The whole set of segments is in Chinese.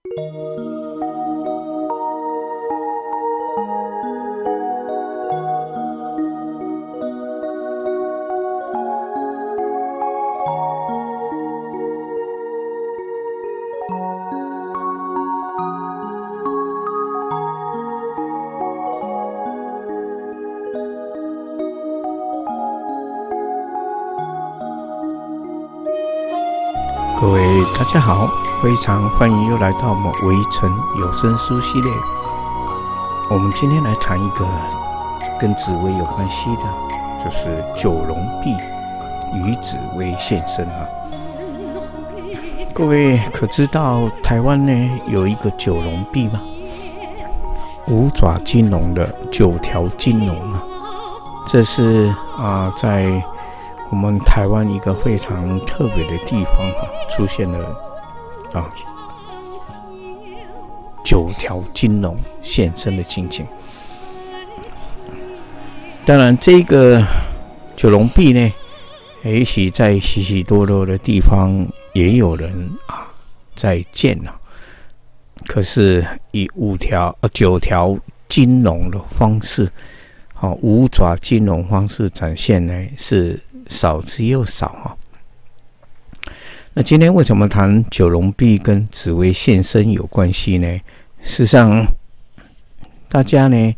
各位大家好，非常欢迎又来到我们微尘有声书系列。我们今天来谈一个跟紫微有关系的，就是九龙壁与紫微现身啊。各位可知道台湾呢有一个九龙壁吗？五爪金龙的9条金龙啊，这是在我们台湾一个非常特别的地方出现了9条金龙现身的情景。当然这个九龙壁呢，也许在许许多多的地方也有人在建可是以9条金龙的方式五爪金龙方式展现呢，是少之又少那今天为什么谈九龙壁跟紫微现身有关系呢？事实上大家呢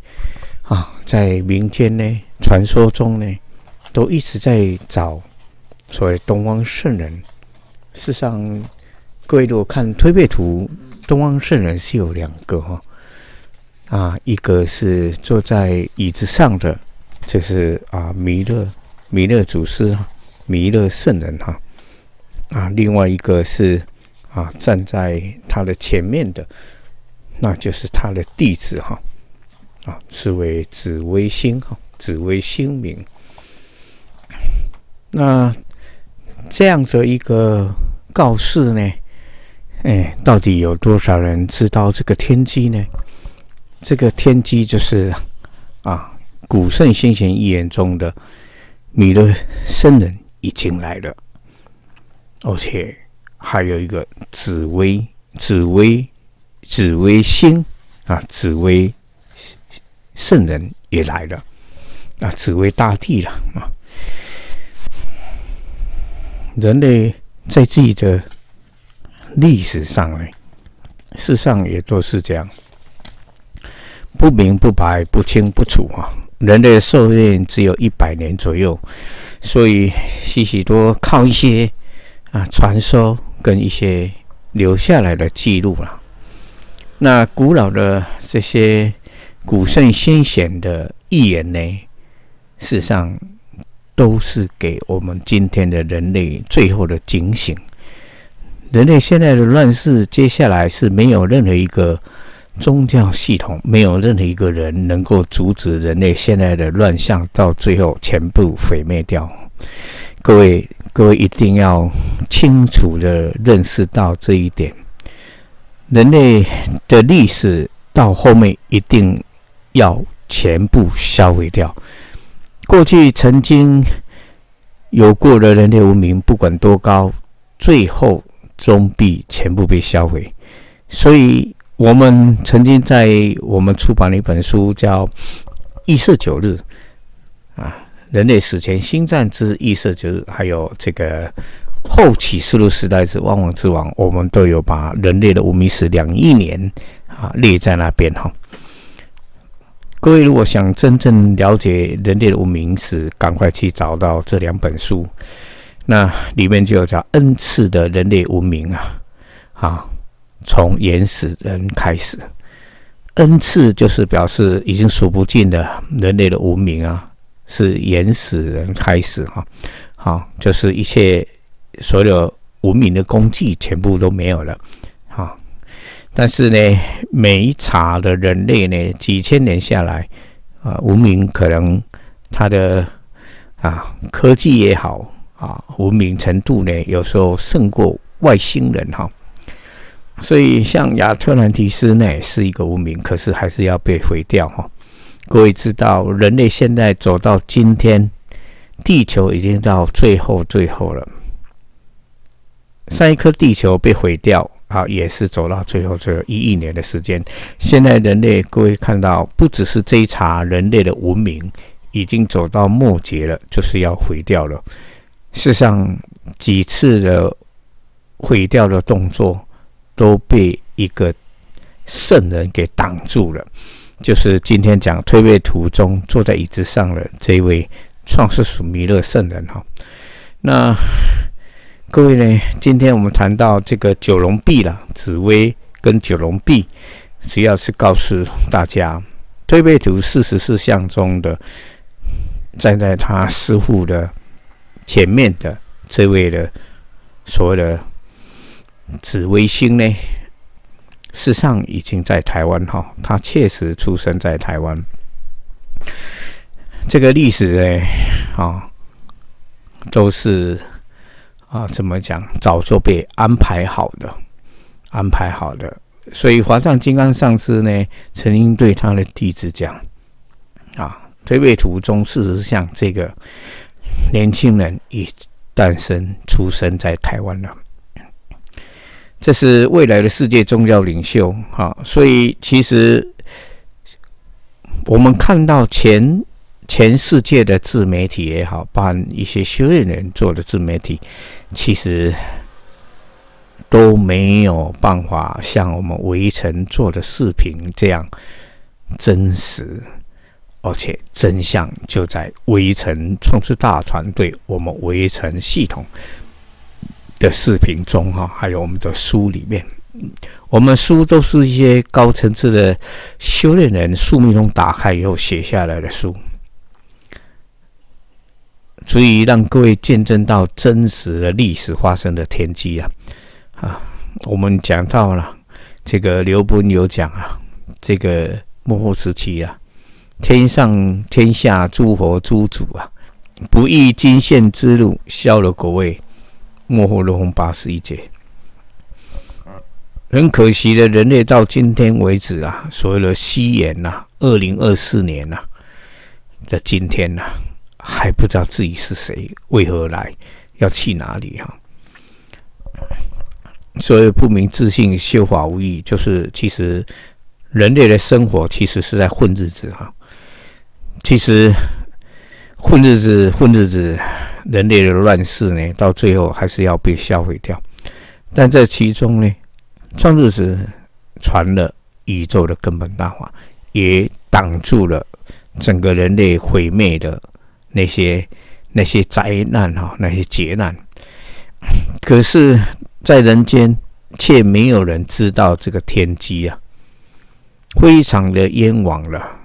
在民间呢传说中呢都一直在找所谓东方圣人。事实上各位如果看推背图，东方圣人是有2个一个是坐在椅子上的，这是弥勒祖师，弥勒圣人另外一个是站在他的前面的，那就是他的弟子是为紫微星紫微星明。那这样的一个告示呢，到底有多少人知道这个天机呢？这个天机就是古圣先贤预言中的弥勒圣人已经来了，而且还有一个紫微星紫微圣人也来了紫微大帝了人类在自己的历史上呢，事实上也都是这样，不明不白，不清不楚人类的寿命只有100年左右，所以许多靠一些传说跟一些留下来的记录那古老的这些古圣先贤的预言呢，事实上都是给我们今天的人类最后的警醒。人类现在的乱世，接下来是没有任何一个宗教系统，没有任何一个人能够阻止人类现在的乱象到最后全部毁灭掉。各位一定要清楚的认识到这一点，人类的历史到后面一定要全部销毁掉。过去曾经有过的人类文明，不管多高，最后终必全部被销毁。所以我们曾经在我们出版了一本书叫《异色9日》人类史前星战之异色9日，还有这个后启示录时代之万王之王，我们都有把人类的文明史2亿年列在那边各位如果想真正了解人类的文明史，赶快去找到这2本书，那里面就有叫 N 次的人类文明从原始人开始。N 次就是表示已经数不尽的人类的文明是原始人开始就是一切所有文明的功绩全部都没有了但是呢，每一茬的人类呢，几千年下来文明可能它的科技也好文明程度呢，有时候胜过外星人所以像亚特兰提斯呢是一个文明，可是还是要被毁掉各位知道，人类现在走到今天，地球已经到最后了。上一颗地球被毁掉，也是走到最后1亿年的时间。现在人类各位看到，不只是这一茬人类的文明已经走到末节了，就是要毁掉了。事实上，几次的毁掉的动作都被一个圣人给挡住了，就是今天讲推背图中坐在椅子上的这位创世主弥勒圣人哈。那各位呢，今天我们谈到这个九龙壁啦，紫薇跟九龙壁，主要是告诉大家，推背图44象中的站在他师父的前面的这位的所谓的紫微星呢，事实上已经在台湾哈，他确实出生在台湾。这个历史呢，都是怎么讲，早就被安排好的。所以华藏金刚上师呢，曾经对他的弟子讲，推背图中40象这个年轻人已出生在台湾了。这是未来的世界宗教领袖所以其实我们看到全世界的自媒体也好，包含一些修炼人做的自媒体，其实都没有办法像我们微尘做的视频这样真实，而且真相就在微尘创世大团队我们微尘系统的视频中还有我们的书里面。我们书都是一些高层次的修炼人宿命中打开以后写下来的书，所以让各位见证到真实的历史发生的天机我们讲到了这个刘본有讲这个末后时期天上天下诸佛诸主不易经现之路，消了果位，末后落红81劫。很可惜的，人类到今天为止所谓的西元2024年的今天还不知道自己是谁，为何来，要去哪里所以不明自信，修法无益，就是其实人类的生活其实是在混日子其实混日子，人类的乱世呢，到最后还是要被销毁掉。但这其中呢，创世时传了宇宙的根本大法，也挡住了整个人类毁灭的那些灾难那些劫难。可是在人间却没有人知道这个天机非常的冤枉了。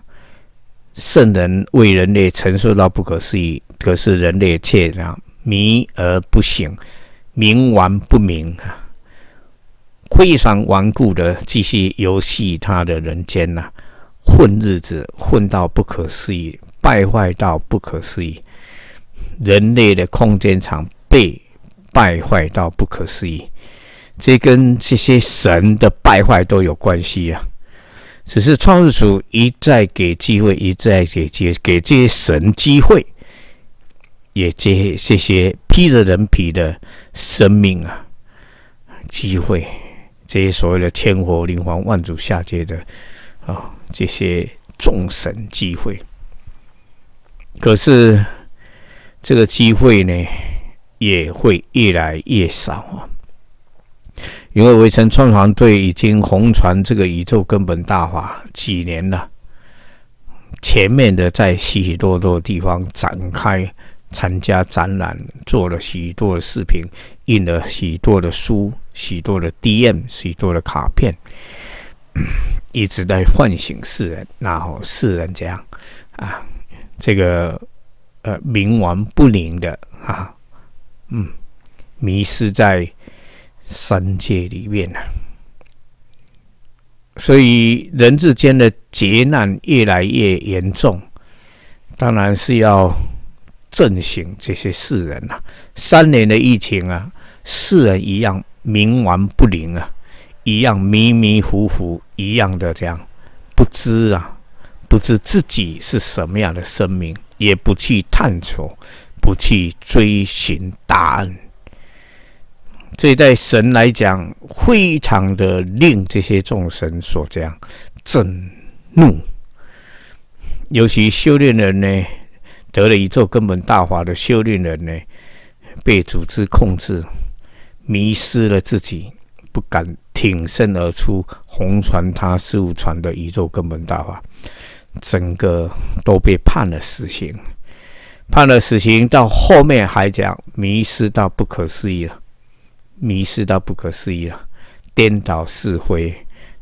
圣人为人类陈述到不可思议，可是人类却迷而不醒，冥顽不明非常顽固的继续游戏他的人间混日子，混到不可思议，败坏到不可思议。人类的空间场被败坏到不可思议，这跟这些神的败坏都有关系只是创世主一再给机会，一再给这些神机会，也给这些披着人皮的生命机会，这些所谓的天火灵皇万主下界的这些众神机会。可是这个机会呢，也会越来越少因为微尘创团队已经红传这个宇宙根本大法几年了，前面的在许多地方展开参加展览，做了许多的视频，印了许多的书，许多的 DM， 许多的卡片，一直在唤醒世人，然后世人这样这个冥顽不灵的迷失在三界里面所以人之间的劫难越来越严重，当然是要振醒这些世人3年的疫情世人一样冥顽不灵一样迷迷糊糊，一样的这样不知自己是什么样的生命，也不去探索，不去追寻答案。这在神来讲，非常的令这些众生所这样震怒。尤其修炼人呢，得了宇宙根本大法的修炼人呢，被组织控制，迷失了自己，不敢挺身而出，弘传他师父传的宇宙根本大法，整个都被判了死刑。判了死刑，到后面还讲迷失到不可思议了，迷失到不可思议了，颠倒是非，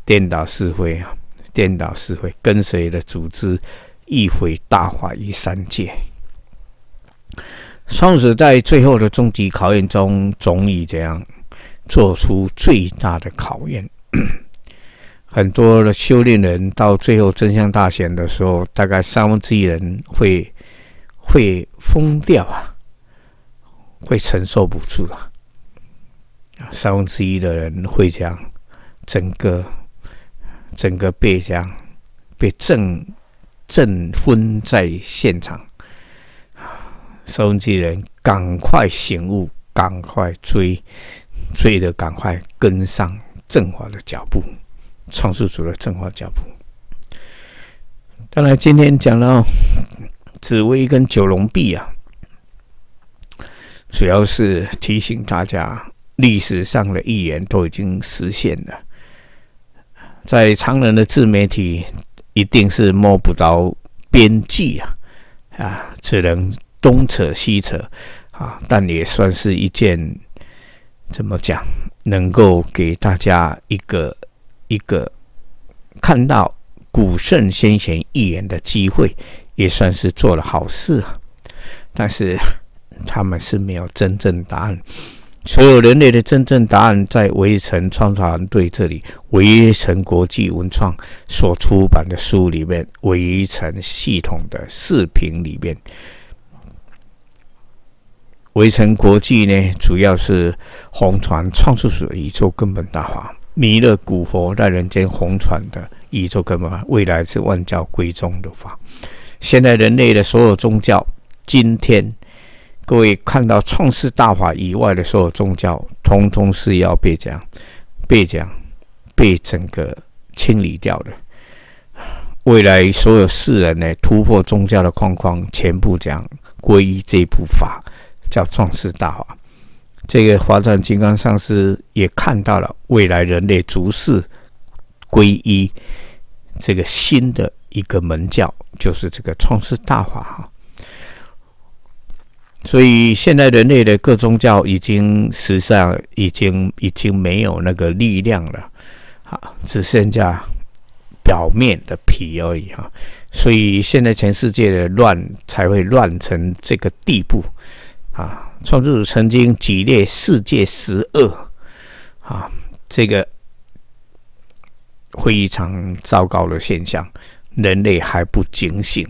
颠倒是非啊，颠倒是非，跟随了组织，一毁大法于三界。创始在最后的终极考验中，终于这样做出最大的考验。很多的修炼人到最后真相大显的时候，大概1/3人会疯掉啊，会承受不住啊。1/3的人会这样，整个被这样被震昏在现场。1/3人赶快醒悟，赶快追的赶快跟上正法的脚步，创世主的正法脚步。当然，今天讲到紫薇跟九龙壁啊，主要是提醒大家，历史上的预言都已经实现了。在常人的自媒体，一定是摸不着边际啊，只能东扯西扯啊，但也算是一件怎么讲，能够给大家一个看到古圣先贤预言的机会。也算是做了好事啊，但是他们是没有真正答案。所有人类的真正答案，在微尘创造团队这里，微尘国际文创所出版的书里面，微尘系统的视频里面，微尘国际呢，主要是弘传创世主的宇宙根本大法，弥勒古佛在人间弘传的宇宙根本法，未来是万教归宗的法。现在人类的所有宗教，今天各位看到创世大法以外的所有宗教，通通是要被整个清理掉的。未来所有世人呢，突破宗教的框框，全部讲皈依这部法，叫创世大法。这个华藏金刚上师也看到了未来人类逐世皈依这个新的一个门教，就是这个创世大法。所以现在人类的各宗教实际上已经没有那个力量了，只剩下表面的皮而已。所以现在全世界的乱才会乱成这个地步。创世主曾经举列世界12，这个非常糟糕的现象，人类还不警醒，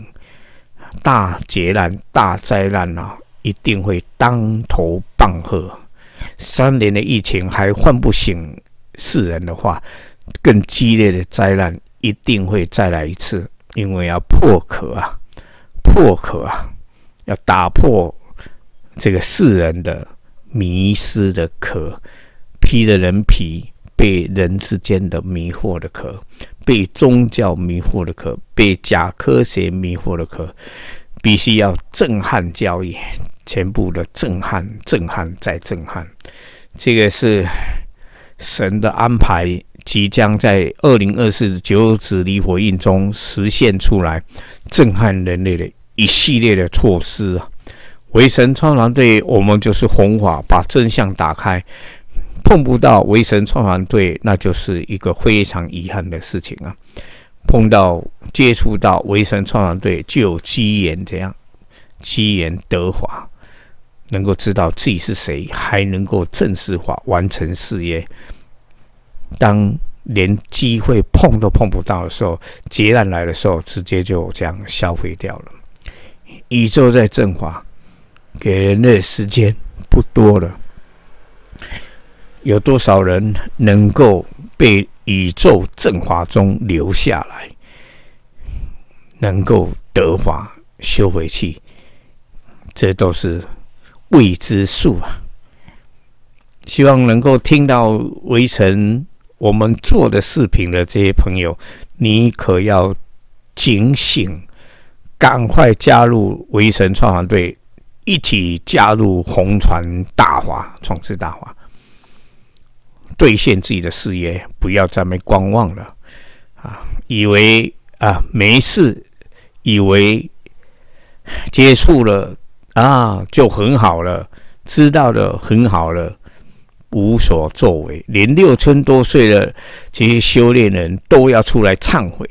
大劫难、大灾难一定会当头棒喝。3年的疫情还唤不醒世人的话，更激烈的灾难一定会再来一次，因为要破壳要打破这个世人的迷失的壳，披着人皮，被人之间的迷惑的壳，被宗教迷惑的壳，被假科学迷惑的壳，必须要震撼教育，全部的震撼再震撼。这个是神的安排，即将在2024九子离火印中实现出来，震撼人类的一系列的措施。微神创团队，我们就是弘法，把真相打开。碰不到微神创团队，那就是一个非常遗憾的事情啊。接触到微神创团队，就有机缘这样，机缘得法，能够知道自己是谁，还能够正式化完成事业。当连机会碰都碰不到的时候，劫难来的时候，直接就这样消费掉了。宇宙在正法，给人类的时间不多了。有多少人能够被宇宙正法中留下来，能够得法修回去，这都是未知数啊。希望能够听到围城我们做的视频的这些朋友，你可要警醒，赶快加入围城创团队，一起加入红船大华，创世大华，兑现自己的事业，不要在那边观望了以为没事，以为接触了就很好了，知道了很好了，无所作为，连6000多岁的这些修炼人都要出来忏悔，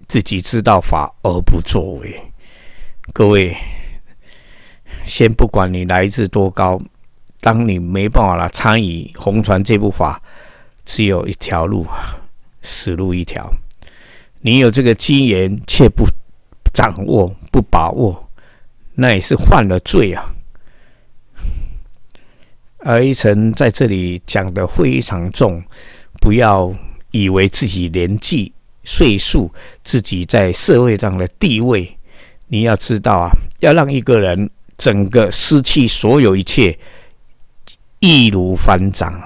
自己知道法而不作为。各位，先不管你来自多高，当你没办法参与红传这部法，只有一条路，死路一条。你有这个机缘却不掌握、不把握，那也是犯了罪啊。而一晨在这里讲的非常重，不要以为自己年纪、岁数、自己在社会上的地位，你要知道要让一个人整个失去所有一切，易如反掌。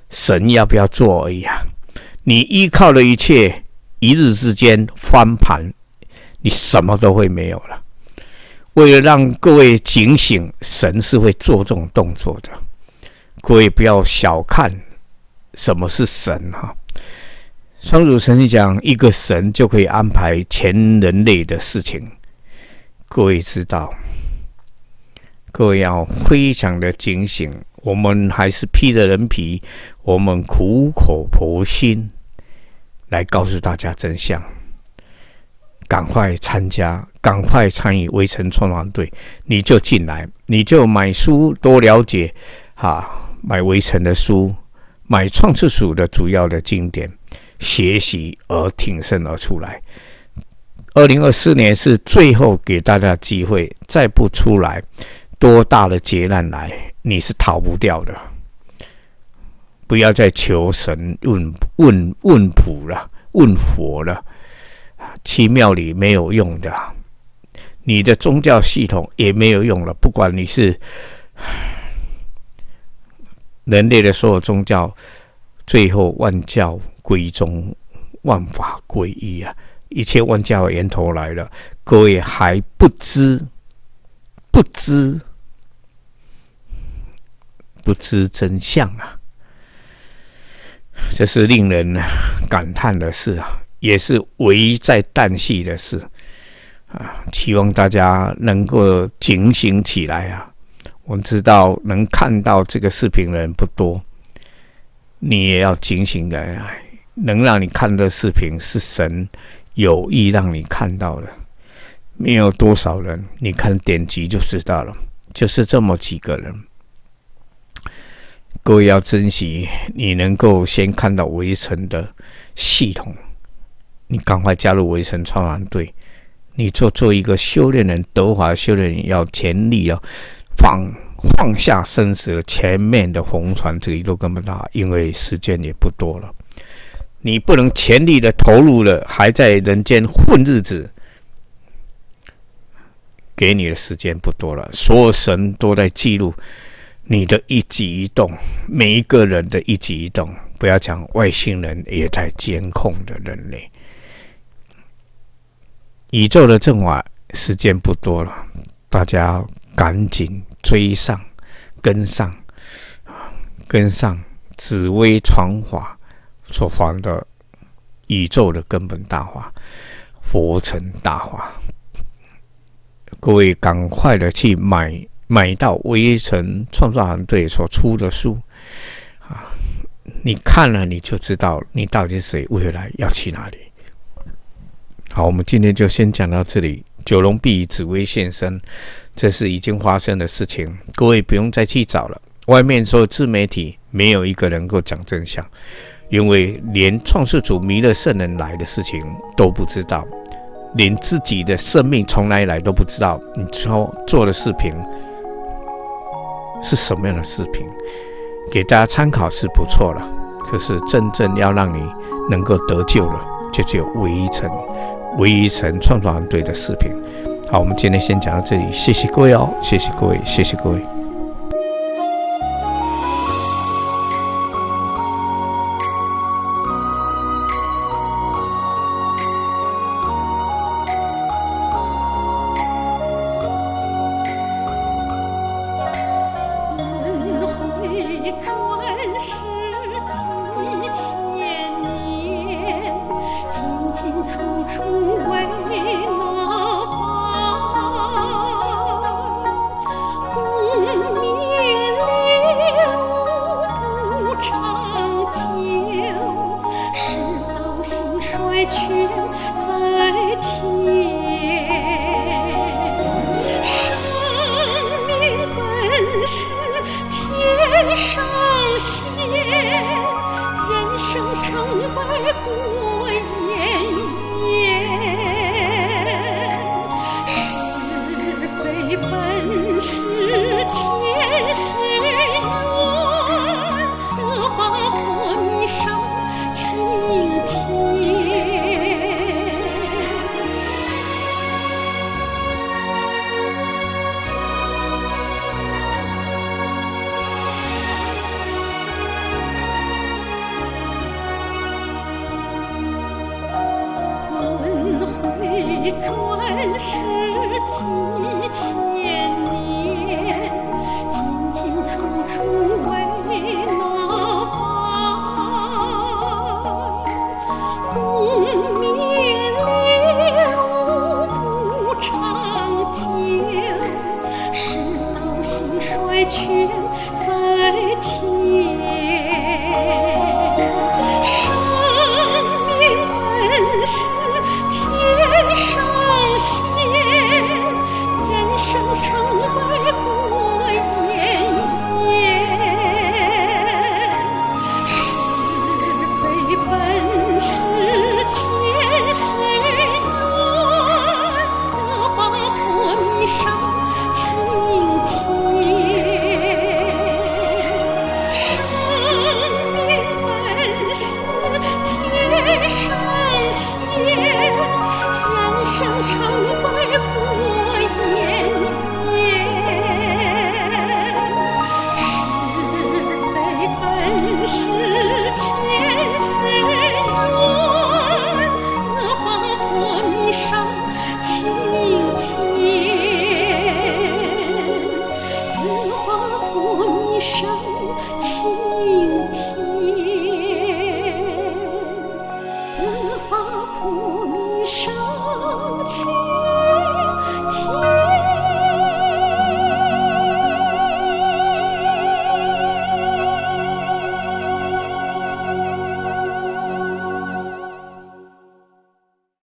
神要不要做而已你依靠的一切，一日之间翻盘，你什么都会没有了。为了让各位警醒，神是会做这种动作的。各位不要小看什么是神双主神讲，一个神就可以安排全人类的事情。各位知道，各位要非常的警醒。我们还是披着人皮，我们苦口婆心来告诉大家真相。赶快参加，赶快参与围城创团队，你就进来，你就买书多了解买围城的书，买创世书的主要的经典，学习而挺身而出来。2024年是最后给大家的机会，再不出来，多大的劫难来，你是逃不掉的。不要再求神问卜了，问佛了，去庙里没有用的，你的宗教系统也没有用了。不管你是人类的所有宗教，最后万教归宗，万法归一一切万教的源头来了，各位还不知真相这是令人感叹的事也是危在旦夕的事希望大家能够警醒起来我知道能看到这个视频的人不多，你也要警醒的。能让你看的视频是神有意让你看到的，没有多少人，你看点击就知道了，就是这么几个人。各位要珍惜，你能够先看到围城的系统，你赶快加入围城创团队。你做一个修炼人，德华修炼人要全力放下生死，前面的红船这个一路根本大，因为时间也不多了。你不能全力的投入了，还在人间混日子，给你的时间不多了。所有神都在记录你的一举一动，每一个人的一举一动，不要讲外星人也在监控着人类。宇宙的正法时间不多了，大家赶紧追上，跟上紫微传法所传的宇宙的根本大法，佛成大法。各位赶快的去买到微城创造团队所出的书你看了你就知道你到底是谁，未来要去哪里。好，我们今天就先讲到这里。九龙必以紫微现身，这是已经发生的事情，各位不用再去找了。外面所有自媒体没有一个能够讲真相，因为连创世主弥勒圣人来的事情都不知道，连自己的生命从哪里来都不知道。你做的视频是什么样的视频？给大家参考是不错了，可是真正要让你能够得救了，就只有唯一城创造团队的视频。好，我们今天先讲到这里，谢谢各位谢谢各位。过眼烟，是非本是前世缘，何妨破迷上青天。轮回转世